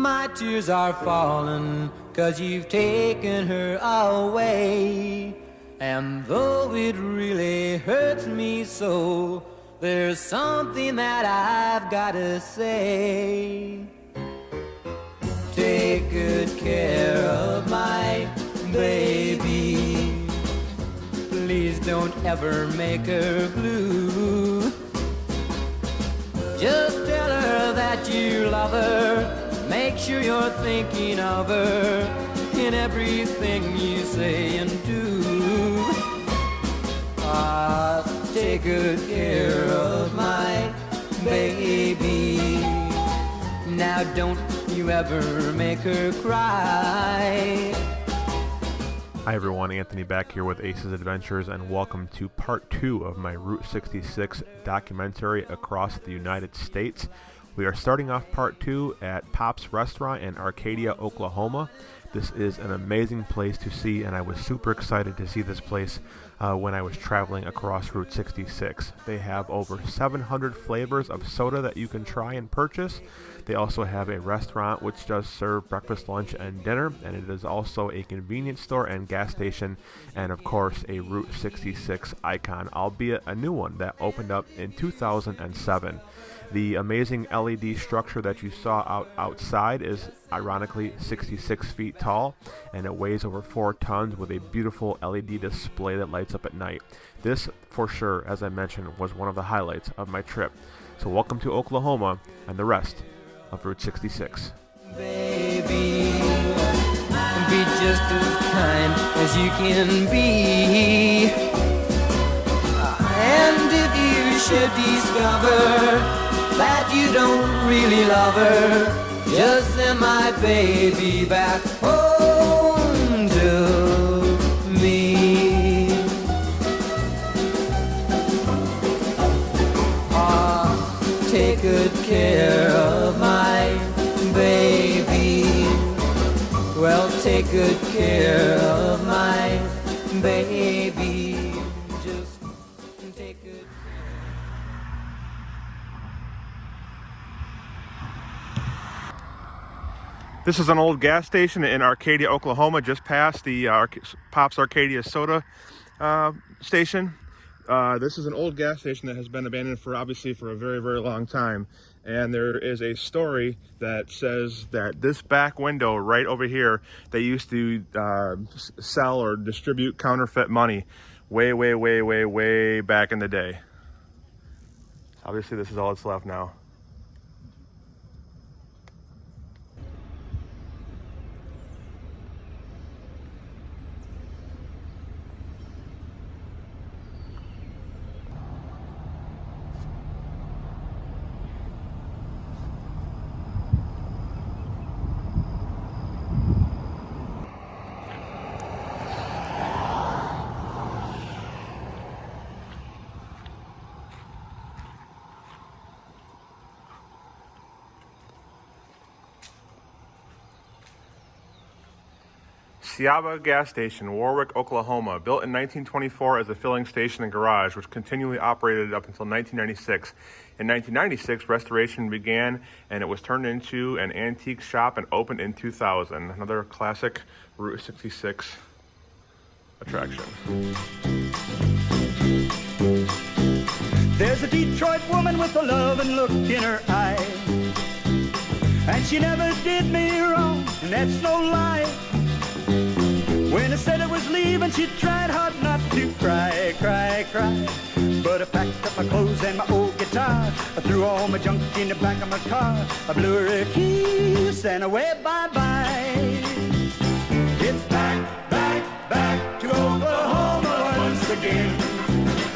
My tears are falling 'cause you've taken her away. And though it really hurts me so, there's something that I've gotta say. Take good care of my baby. Please don't ever make her blue. Just tell her that you love her. Make sure you're thinking of her in everything you say and do. Take good care of my baby. Now don't you ever make her cry. Hi everyone, Anthony back here with Ace's Adventures, and welcome to part 2 of my Route 66 documentary across the United States. We are starting off part 2 at Pop's Restaurant in Arcadia, Oklahoma. This is an amazing place to see, and I was super excited to see this place when I was traveling across Route 66. They have over 700 flavors of soda that you can try and purchase. They also have a restaurant which does serve breakfast, lunch, and dinner, and it is also a convenience store and gas station, and of course a Route 66 icon, albeit a new one that opened up in 2007. The amazing LED structure that you saw outside is ironically 66 feet tall, and it weighs over 4 tons with a beautiful LED display that lights up at night. This, for sure, as I mentioned, was one of the highlights of my trip. So welcome to Oklahoma and the rest of Route 66. Baby, be just as kind as you can be. And if you should discover that you don't really love her, just send my baby back home to me. Take good care of my baby. Well, take good care of my baby. Just take good care. This is an old gas station in Arcadia, Oklahoma, just past the Pop's Arcadia soda station. This is an old gas station that has been abandoned for a very, very long time. And there is a story that says that this back window right over here, they used to sell or distribute counterfeit money way back in the day. Obviously, this is all that's left now. Siaba Gas Station, Warwick, Oklahoma, built in 1924 as a filling station and garage, which continually operated up until 1996. In 1996, restoration began, and it was turned into an antique shop and opened in 2000. Another classic Route 66 attraction. There's a Detroit woman with a loving look in her eye, and she never did me wrong, and that's no lie. When I said I was leaving, she tried hard not to cry. But I packed up my clothes and my old guitar. I threw all my junk in the back of my car. I blew her a kiss and away bye-bye. It's back to Oklahoma once again.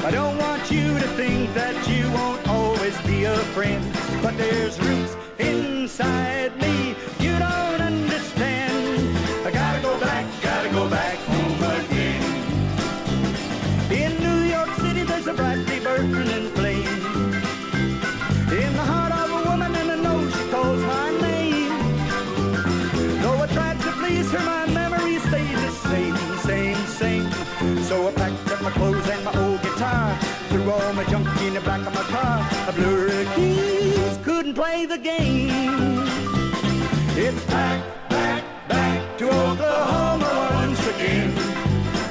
I don't want you to think that you won't always be a friend, but there's roots inside me you don't understand. I gotta go back home again. In New York City there's a brightly burning flame in the heart of a woman, and I know she calls my name. Though I tried to please her, my memory stayed the same. So I packed up my clothes and my old guitar, threw all my junk in the back of my car. I blew her a kiss, couldn't play the game. It's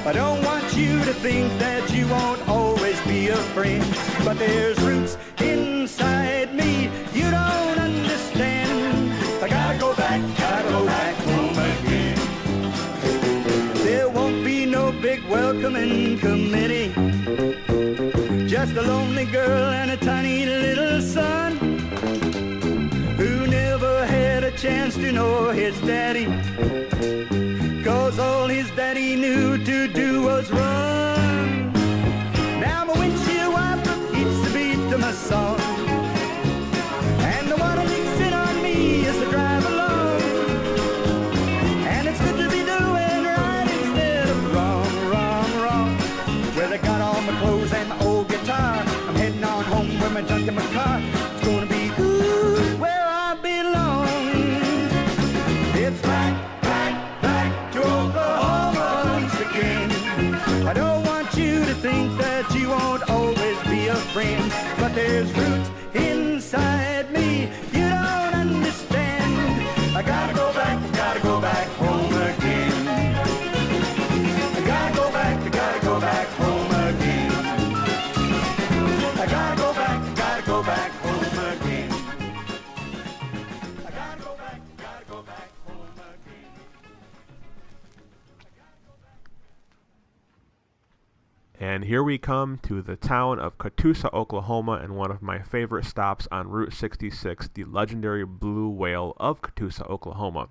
I don't want you to think that you won't always be a friend, but there's roots inside me you don't understand. I gotta go back home again. There won't be no big welcoming committee, just a lonely girl and a tiny little son who never had a chance to know his daddy, 'cause all his daddy knew to do was run. Now my windshield wiper keeps the beat to my song, and the one that leaks in on me as I drive along. And it's good to be doing right instead of wrong, wrong, wrong. Well, I got all my clothes and my old guitar. I'm heading on home with my junk in my car. It's gonna be good where I belong. It's back to Oklahoma once again. I don't want you to think that you won't always be a friend, but there's roots inside me you don't understand. I gotta go back home again. I gotta go back home again. I gotta go back home again. I gotta go back home again. And here we come to the town of Catoosa, Oklahoma, and one of my favorite stops on Route 66, the legendary Blue Whale of Catoosa, Oklahoma.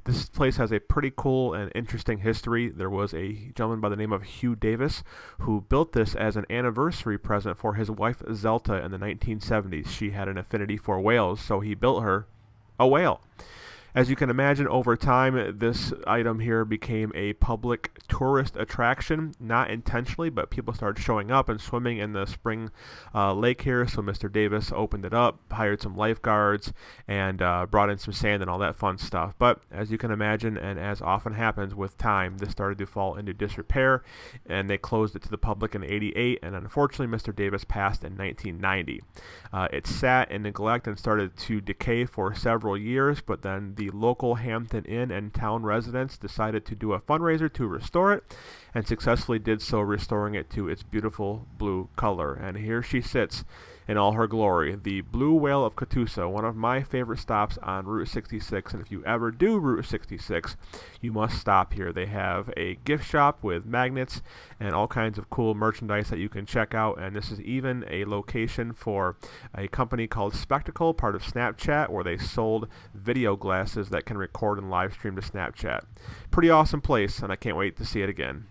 This place has a pretty cool and interesting history. There was a gentleman by the name of Hugh Davis who built this as an anniversary present for his wife Zelta in the 1970s. She had an affinity for whales, so he built her a whale. As you can imagine, over time, this item here became a public tourist attraction, not intentionally, but people started showing up and swimming in the spring lake here. So Mr. Davis opened it up, hired some lifeguards, and brought in some sand and all that fun stuff. But as you can imagine, and as often happens with time, this started to fall into disrepair, and they closed it to the public in '88, and unfortunately, Mr. Davis passed in 1990. It sat in neglect and started to decay for several years, but then the local Hampton Inn and town residents decided to do a fundraiser to restore it, and successfully did so, restoring it to its beautiful blue color. And here she sits in all her glory, the Blue Whale of Catoosa, one of my favorite stops on Route 66. And if you ever do Route 66, you must stop here. They have a gift shop with magnets and all kinds of cool merchandise that you can check out. And this is even a location for a company called Spectacle, part of Snapchat, where they sold video glasses that can record and live stream to Snapchat. Pretty awesome place, and I can't wait to see it again.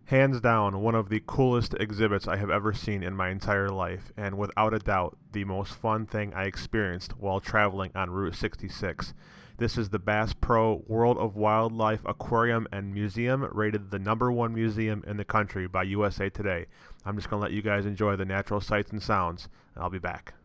Hands down, one of the coolest exhibits I have ever seen in my entire life, and without a doubt, the most fun thing I experienced while traveling on Route 66. This is the Bass Pro World of Wildlife Aquarium and Museum, rated the #1 museum in the country by USA Today. I'm just going to let you guys enjoy the natural sights and sounds, and I'll be back.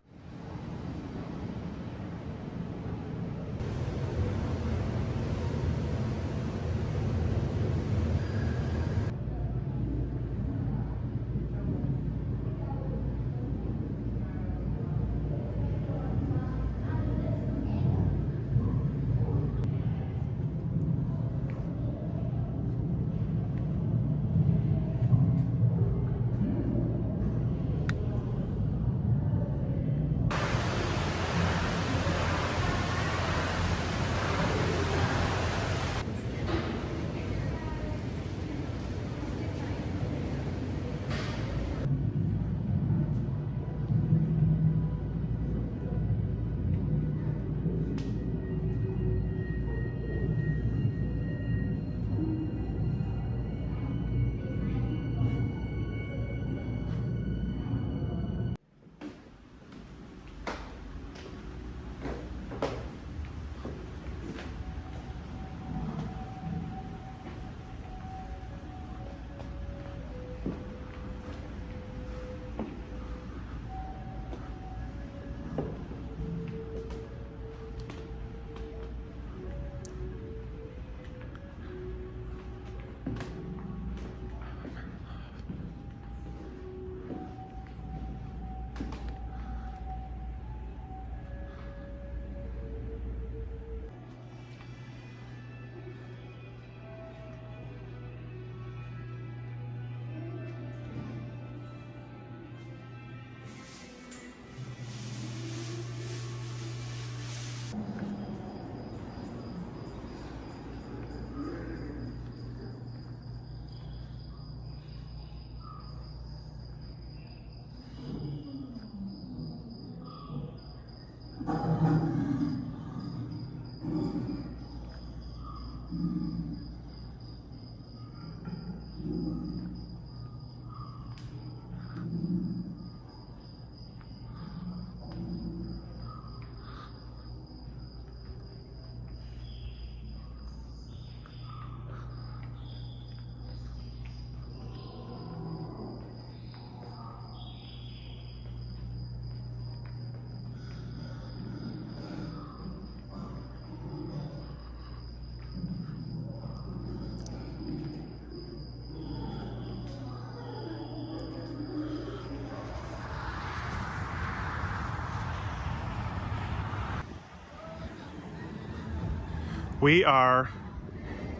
We are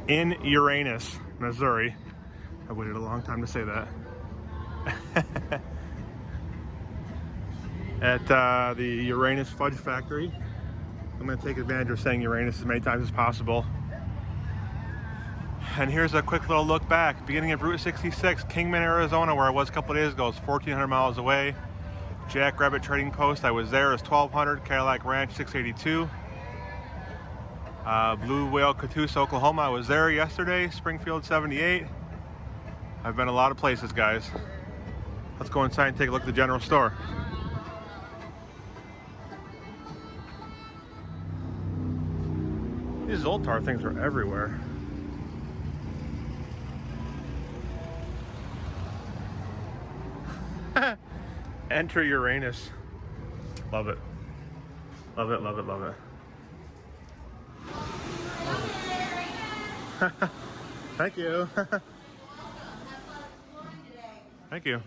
in Uranus, Missouri. I waited a long time to say that. At the Uranus Fudge Factory. I'm going to take advantage of saying Uranus as many times as possible. And here's a quick little look back. Beginning of Route 66, Kingman, Arizona, where I was a couple of days ago, is 1,400 miles away. Jackrabbit Trading Post, I was there, is 1,200. Cadillac Ranch, 682. Blue Whale, Catoosa, Oklahoma, I was there yesterday. Springfield, 78. I've been a lot of places, guys. Let's go inside and take a look at the general store. These Zoltar things are everywhere. Enter Uranus. Love it. Love it, love it, love it. Thank you. Thank you.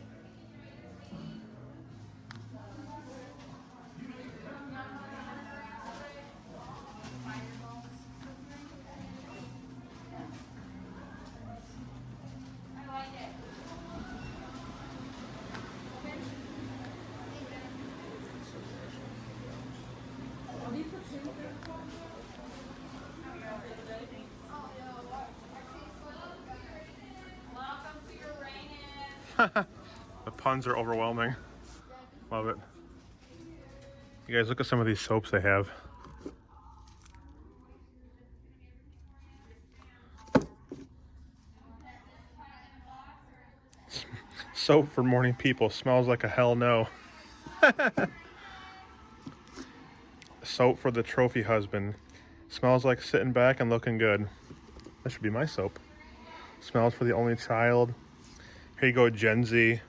The puns are overwhelming. Love it. You guys, look at some of these soaps they have. Soap for morning people. Smells like a hell no. Soap for the trophy husband. Smells like sitting back and looking good. That should be my soap. Smells for the only child. Here you go, Gen Z.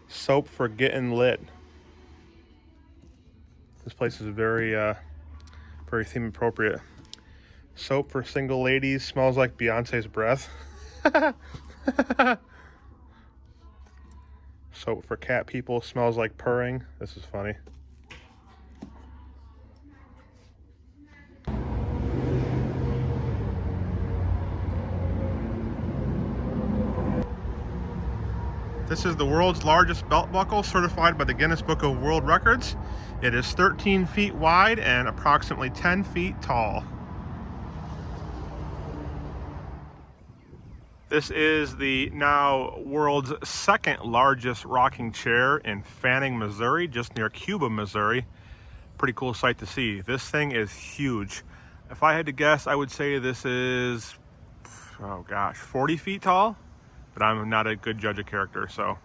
Soap for getting lit. This place is very theme appropriate. Soap for single ladies. Smells like Beyonce's breath. Soap for cat people. Smells like purring. This is funny. This is the world's largest belt buckle, certified by the Guinness Book of World Records. It is 13 feet wide and approximately 10 feet tall. This is the now world's second largest rocking chair in Fanning, Missouri, just near Cuba, Missouri. Pretty cool sight to see. This thing is huge. If I had to guess, I would say this is, oh gosh, 40 feet tall. But I'm not a good judge of character, so.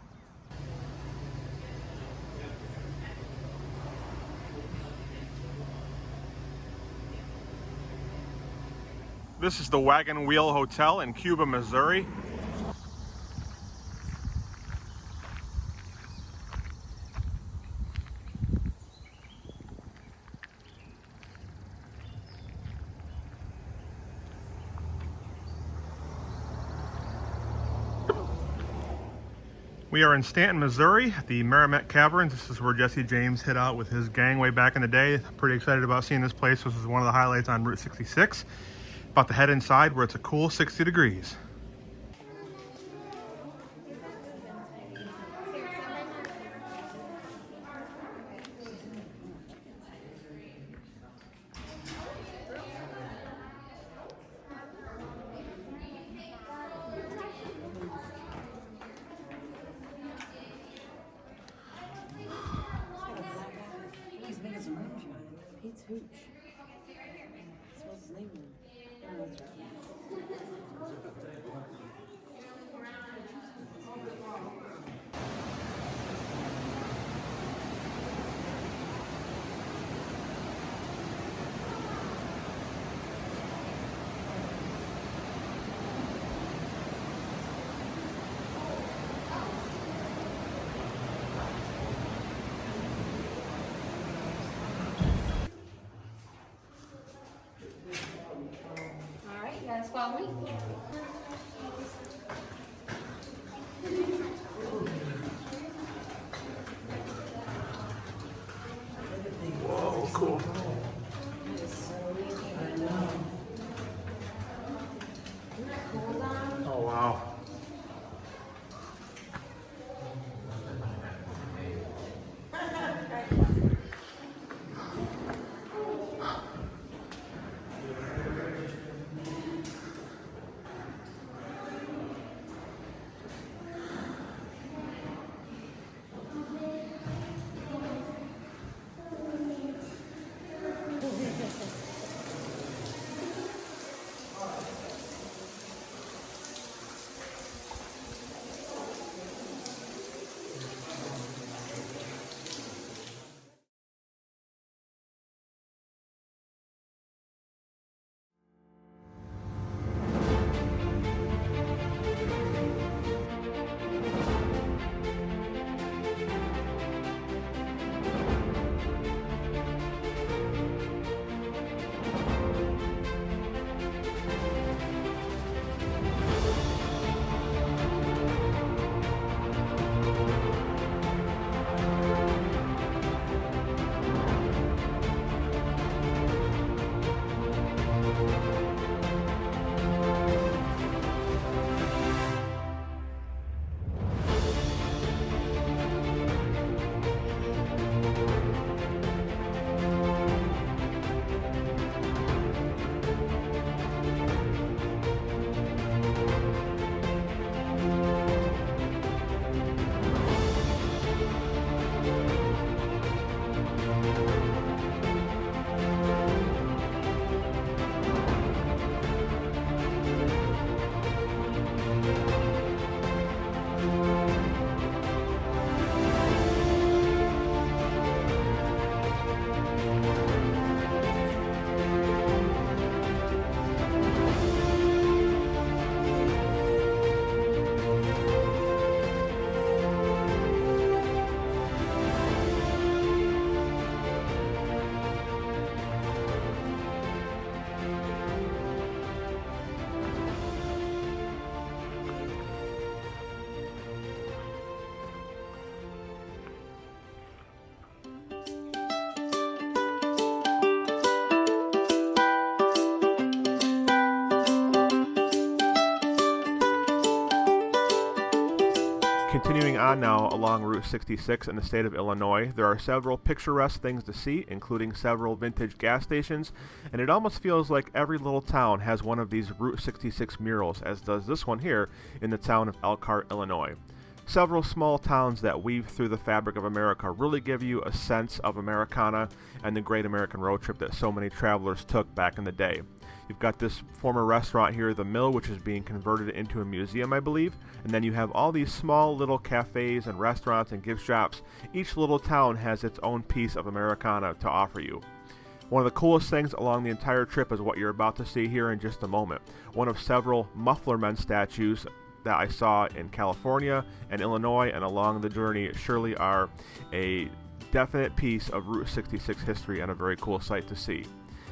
This is the Wagon Wheel Hotel in Cuba, Missouri. We are in Stanton, Missouri, at the Merrimac Caverns. This is where Jesse James hid out with his gang way back in the day. Pretty excited about seeing this place. This is one of the highlights on Route 66. About to head inside where it's a cool 60 degrees. Follow me. Whoa, cool. Continuing on now along Route 66 in the state of Illinois, there are several picturesque things to see, including several vintage gas stations, and it almost feels like every little town has one of these Route 66 murals, as does this one here in the town of Elkhart, Illinois. Several small towns that weave through the fabric of America really give you a sense of Americana and the great American road trip that so many travelers took back in the day. You've got this former restaurant here, The Mill, which is being converted into a museum, I believe. And then you have all these small little cafes and restaurants and gift shops. Each little town has its own piece of Americana to offer you. One of the coolest things along the entire trip is what you're about to see here in just a moment. One of several Muffler Men statues that I saw in California and Illinois and along the journey surely are a definite piece of Route 66 history and a very cool sight to see.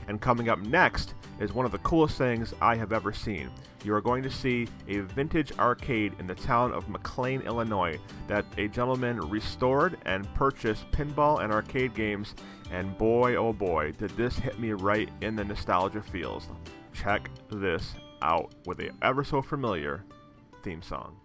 And coming up next is one of the coolest things I have ever seen. You are going to see a vintage arcade in the town of McLean, Illinois, that a gentleman restored and purchased pinball and arcade games, and boy oh boy did this hit me right in the nostalgia feels. Check this out with a ever so familiar theme song.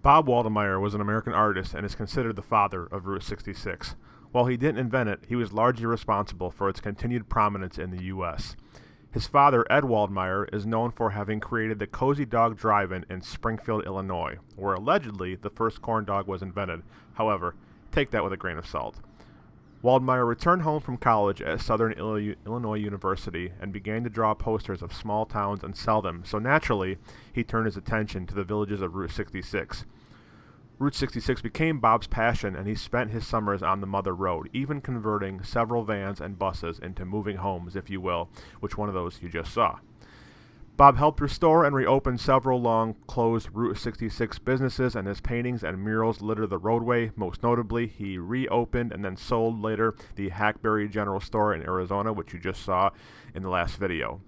Bob Waldemeyer was an American artist and is considered the father of Route 66. While he didn't invent it, he was largely responsible for its continued prominence in the U.S. His father, Ed Waldemeyer, is known for having created the Cozy Dog Drive-In in Springfield, Illinois, where allegedly the first corn dog was invented. However, take that with a grain of salt. Waldemeyer returned home from college at Southern Illinois University and began to draw posters of small towns and sell them, so naturally, he turned his attention to the villages of Route 66. Route 66 became Bob's passion, and he spent his summers on the Mother Road, even converting several vans and buses into moving homes, if you will, which one of those you just saw. Bob helped restore and reopen several long-closed Route 66 businesses, and his paintings and murals litter the roadway. Most notably, he reopened and then sold later the Hackberry General Store in Arizona, which you just saw in the last video.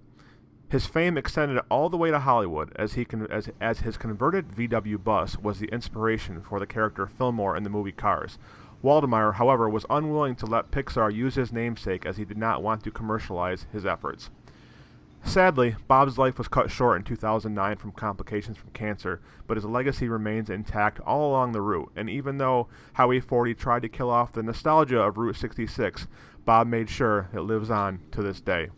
His fame extended all the way to Hollywood, as his converted VW bus was the inspiration for the character Fillmore in the movie Cars. Waldemeyer, however, was unwilling to let Pixar use his namesake, as he did not want to commercialize his efforts. Sadly, Bob's life was cut short in 2009 from complications from cancer, but his legacy remains intact all along the route, and even though Highway 40 tried to kill off the nostalgia of Route 66, Bob made sure it lives on to this day.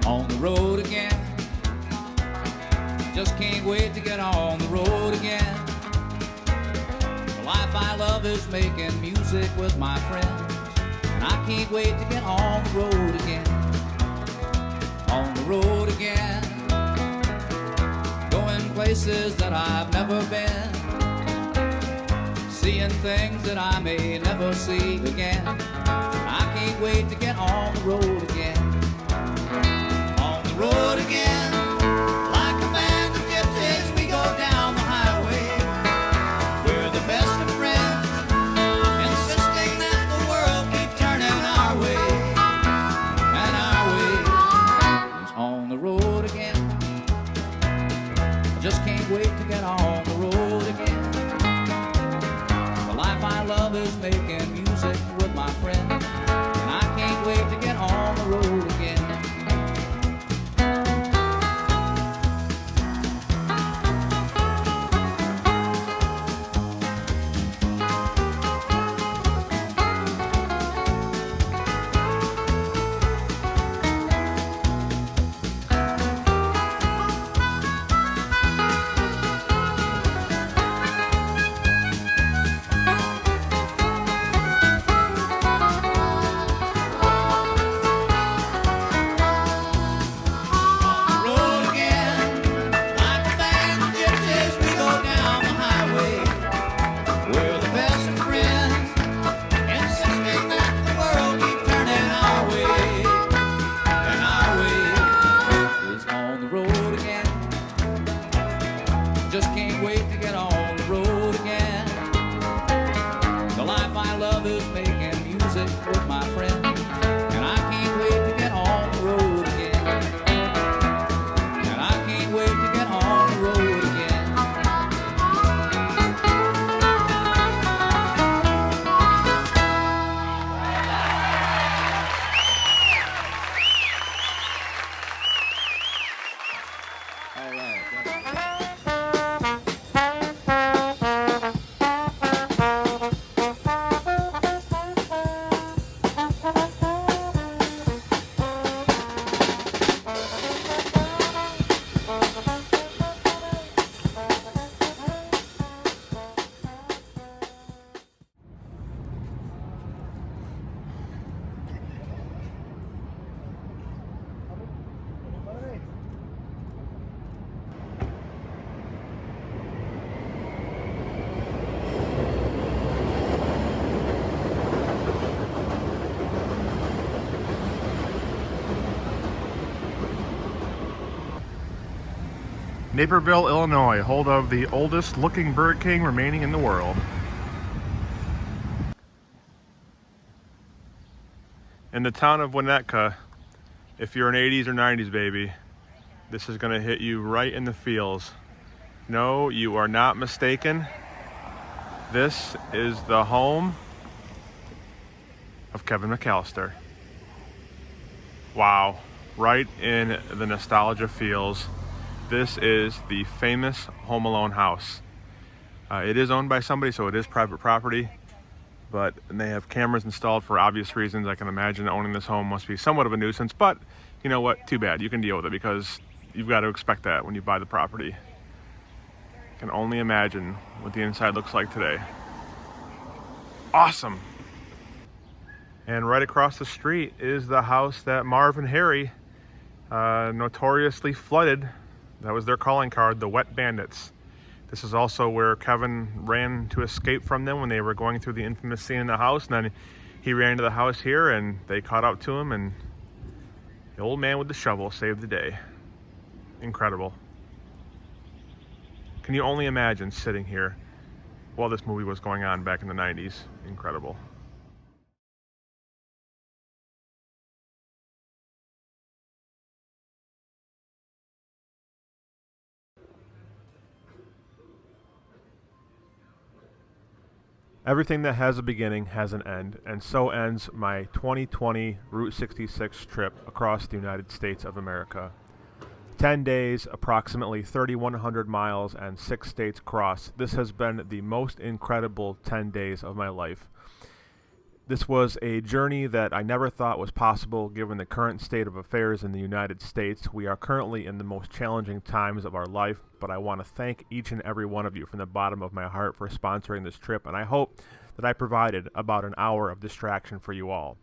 On the road again, just can't wait to get on the road again. The life I love is making music with my friends, and I can't wait to get on the road again. On the road again, going places that I've never been, seeing things that I may never see again. I can't wait to get on the road again. On the road again, like a band of gypsies, we go down the highway. We're the best of friends, insisting that the world keep turning our way. And our way is on the road again. I just can't wait to get on the road again. The life I love is making music with my friends, and I can't wait to get on the road again. Naperville, Illinois, home of the oldest looking Burger King remaining in the world. In the town of Winnetka, if you're an 80s or 90s baby, this is going to hit you right in the feels. No, you are not mistaken. This is the home of Kevin McAllister. Wow, right in the nostalgia feels. This is the famous Home Alone house. It is owned by somebody, so it is private property, but they have cameras installed for obvious reasons. I can imagine owning this home must be somewhat of a nuisance, but you know what? Too bad. You can deal with it because you've got to expect that when you buy the property. I can only imagine what the inside looks like today. Awesome. And right across the street is the house that Marv and Harry notoriously flooded. That was their calling card, the Wet Bandits. This is also where Kevin ran to escape from them when they were going through the infamous scene in the house, and then he ran into the house here and they caught up to him, and the old man with the shovel saved the day. Incredible. Can you only imagine sitting here while this movie was going on back in the 90s? Incredible. Everything that has a beginning has an end, and so ends my 2020 Route 66 trip across the United States of America. 10 days, approximately 3,100 miles, and 6 states across. This has been the most incredible 10 days of my life. This was a journey that I never thought was possible given the current state of affairs in the United States. We are currently in the most challenging times of our life, but I want to thank each and every one of you from the bottom of my heart for sponsoring this trip, and I hope that I provided about an hour of distraction for you all.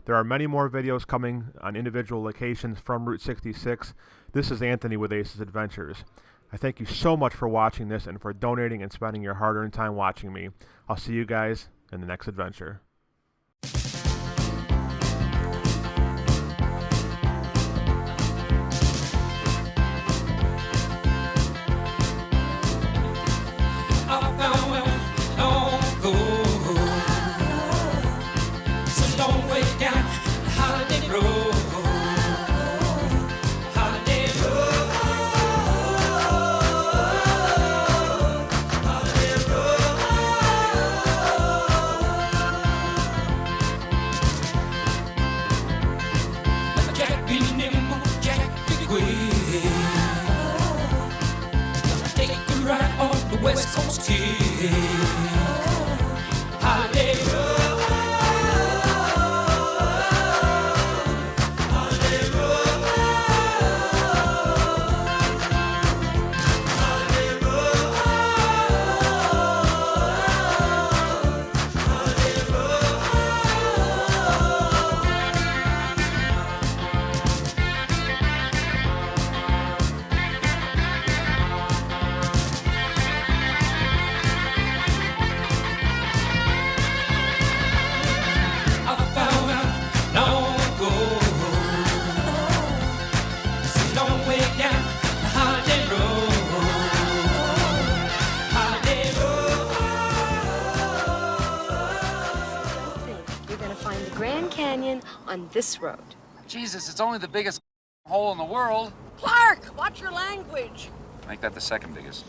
There are many more videos coming on individual locations from Route 66. This is Anthony with Aces Adventures. I thank you so much for watching this and for donating and spending your hard-earned time watching me. I'll see you guys in the next adventure. West Coast kick. Holiday road. Holiday road. Holiday road. Holiday road. On this road. Jesus, it's only the biggest hole in the world. Clark, watch your language. Make that the second biggest.